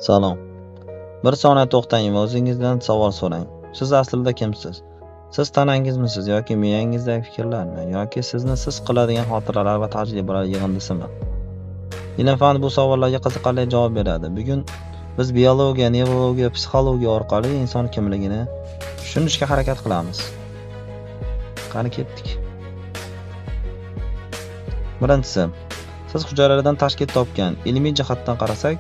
Salom. Bir soniya to'xtang va o'zingizdan savol so'rang. Siz aslida kimsiz? Siz tanangizmisiz yoki miyangizdagi fikrlarmi yoki sizni siz qiladigan xotiralar va tajribalar yig'indisimi? Ilm-fan bu savollarga qiziqarli javob beradi. Bugun biz biologiya, nevrologiya, psixologiya orqali inson kimligini tushunishga harakat qilamiz. Qani ketdik. Birinchisi, siz hujayralardan tashkil topgan, ilmiy jihatdan qarasak,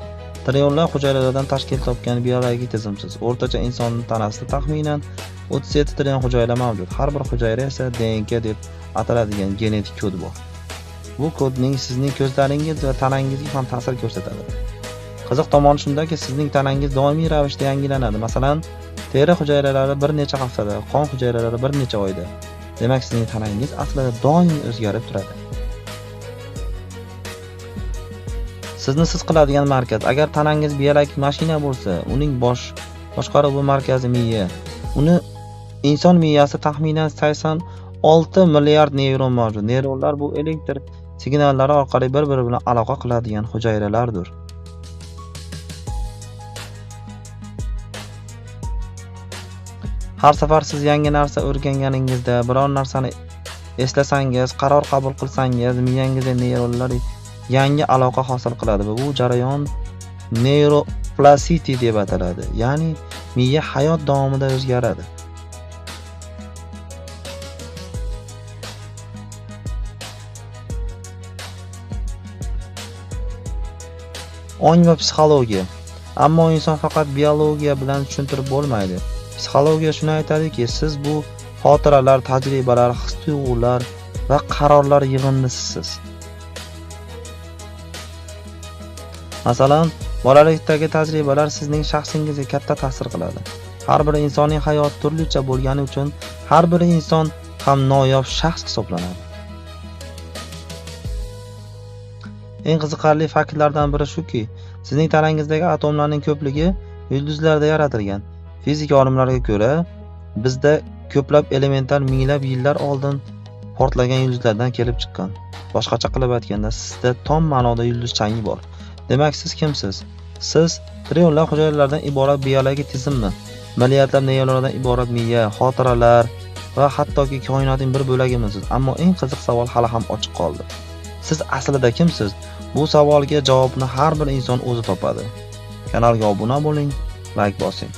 trillionlar hujayralardan tashkil topgan biologik tizimsiz. O'rtacha insonning tanasida taxminan 37 trillion hujayra mavjud. Har bir hujayra esa DNK deb ataladigan genetik kod bor. Bu kodning sizning ko'zlaringiz va tanangizga ham ta'sir ko'rsatadi. Qiziq tomoni shundaki, sizning tanangiz doimiy ravishda yangilanadi. Masalan, teri hujayralari bir necha haftada, qon hujayralari bir necha oyda. Demak, sizning tanangiz aslida doim o'zgarib turadi. Sizni siz qiladigan markaz. Agar tanangiz biologik mashina bo'lsa, uning boshqaruvi markazi miya. Uni inson miyasida taxminan 86 milliard neyron mavjud. Neyronlar bu elektr signallari orqali bir-biri bilan aloqa qiladigan hujayralardir. Har safar siz yangi narsa o'rganganingizda, biror narsani eslasangiz, qaror qabul qilsangiz, miyangizda neyronlar yangi aloqa hosil qiladi va bu jarayon neuroplasticity deb ataladi. Ya'ni miya hayot davomida o'zgaradi. Ong va psixologiya. Ammo inson faqat biologiya bilan tushuntirib bo'lmaydi. Psixologiya shuni aytadiki, siz bu xotiralar, tajribalar, his-tuyg'ular va qarorlar yig'indisiz. Masalan, bolalikdagi tajribalar sizning shaxsingizga katta ta'sir qiladi. Har bir insonning hayoti turlicha bo'lgani uchun har bir inson ham noyob shaxs hisoblanadi. Eng qiziqarli faktlardan biri shuki, sizning tanangizdagi atomlarning ko'pligi yulduzlarda yaratilgan. Fizika olimlariga ko'ra, bizda ko'plab elementlar minglab yillar oldin portlagan yulduzlardan kelib chiqqan. Boshqacha qilib aytganda, sizda tom ma'noda yulduzchangi bor. Demak, siz kimsiz? Siz trillionlar hujayralardan iborat biologik tizimmi? Milliardlab neyronlardan iborat miya, xotiralar va hattoki koinotning bir bo'lagimisiz? Ammo eng qiziq savol hali ham ochiq qoldi. Siz aslida kimsiz? Bu savolga javobni har bir inson o'zi topadi. Kanalga obuna bo'ling, like bosing.